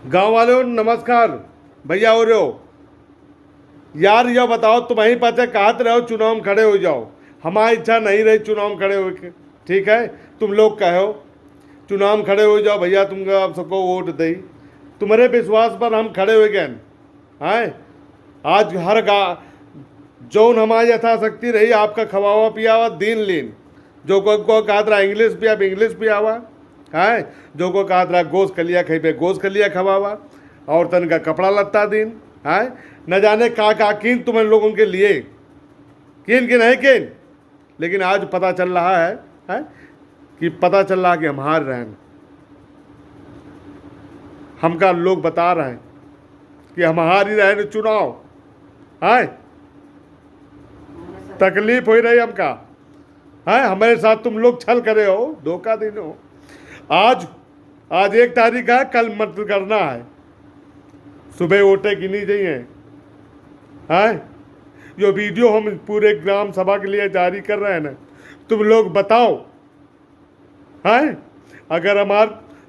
गांव वालों नमस्कार। भैया हो रहे हो यार, यह बताओ तुम्हें पता है कहते रहो चुनाव में खड़े हो जाओ। हमारी इच्छा नहीं रही चुनाव में खड़े हो के, ठीक है। तुम लोग कहो चुनाव में खड़े हो जाओ भैया, तुमको आप सबको वोट दे। तुम्हारे विश्वास पर हम खड़े हो गए हैं। आज हर गा जौन हमारी यथाशक्ति रही आपका खवावा पियावा दीन लीन। जो को कहा था इंग्लिश पिया इंग्लिश पियावा है, जो को कहा था गोश्त कलिया खेबे गोश्त कलिया खवावा, और तन का कपड़ा लत्ता दिन है। न जाने का किन तुम लोगों के लिए किन के नहीं किन, लेकिन आज पता चल रहा है कि पता चल रहा कि हम हार रहे हैं। हमका लोग बता रहे हैं कि हम हार ही रहे हैं चुनाव है। तकलीफ हो रही हमका है, हमारे साथ तुम लोग छल करे हो, धोखा देने हो। आज 1 तारीख है, कल मत करना है, सुबह वोटें गिनी जाइए है। जो वीडियो हम पूरे ग्राम सभा के लिए जारी कर रहे हैं ना, तुम लोग बताओ है। अगर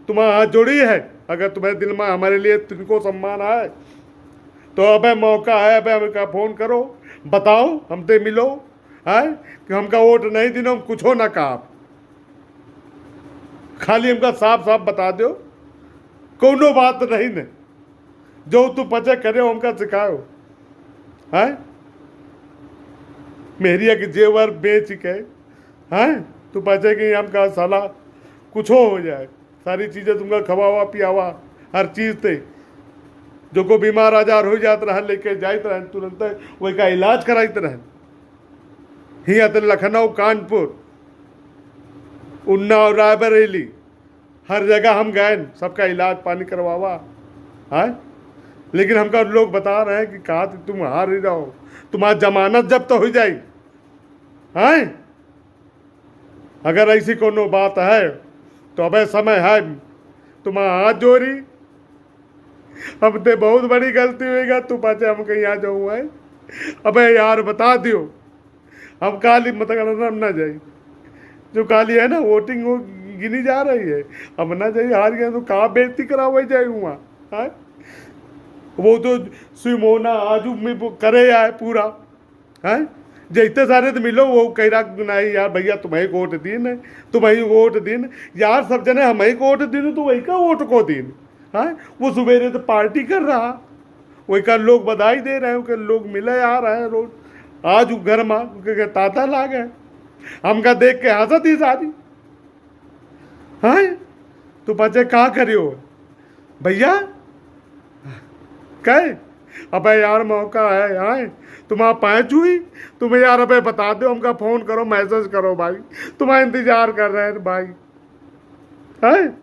तुम्हारा हाथ जोड़ी है, अगर तुम्हारे दिल में हमारे लिए तुमको सम्मान है तो अब मौका है, अब हमका फ़ोन करो, बताओ हमसे मिलो है कि हमका वोट नहीं देना, हम कुछ हो ना कहा, खाली हमका साफ साफ बता दो। कोनो बात नहीं ने जो तू पचे करे हमका सिखाओ है। मेरी एक जेवर बेच के हैं तू पचे कि हमका साला कुछ हो जाए, सारी चीज़ें तुमका खवावा पियावा हर चीज़ थे। जो को बीमार आजार हो जाते रह लेके जाते रहे तुरंत वही का इलाज कराते रहे। ही तो लखनऊ कानपुर उन्नाव रायबरेली हर जगह हम गए, सबका इलाज पानी करवावा है। लेकिन हमका लोग बता रहे हैं कि कहा तुम हार ही रहो, तुम्हारी जमानत जब तो हो जाए है। अगर ऐसी कोनो बात है तो अब समय है, तुम्हारा हाथ जोड़ी। हमसे बहुत बड़ी गलती होगा, तू पाचे हम कहीं आ जाऊँ है। अबे यार बता दियो, हम काली मत ना जाए। जो काली है ना वोटिंग वो गिनी जा रही है, अब ना जाइए, हार गए तो कहाँ बेइज्जती करावे जाए वहाँ है। वो तो सिमोना आजू में वो करे आए पूरा है। जैसे सारे तो मिलो वो कह रहा नहीं यार भैया तुम्हें वोट दिन है, तुम्हें वोट दिन यार, सब जने हमें वोट दिन तो वही का वोट को दिन है। वो सवेरे तो पार्टी कर रहा, वही का लोग बधाई दे रहे हैं कि लोग मिले आ रहे हैं रोज। आज घर में ताता ला गए, हमका देख के हंसत ही सारी है। तू बच्चे कहा करियो भैया कहे अबे यार मौका है तुम्हारा पैंच हुई, तुम्हें यार अबे बता दो, हमका फ़ोन करो मैसेज करो भाई, तुम्हारा इंतजार कर रहे हैं भाई है।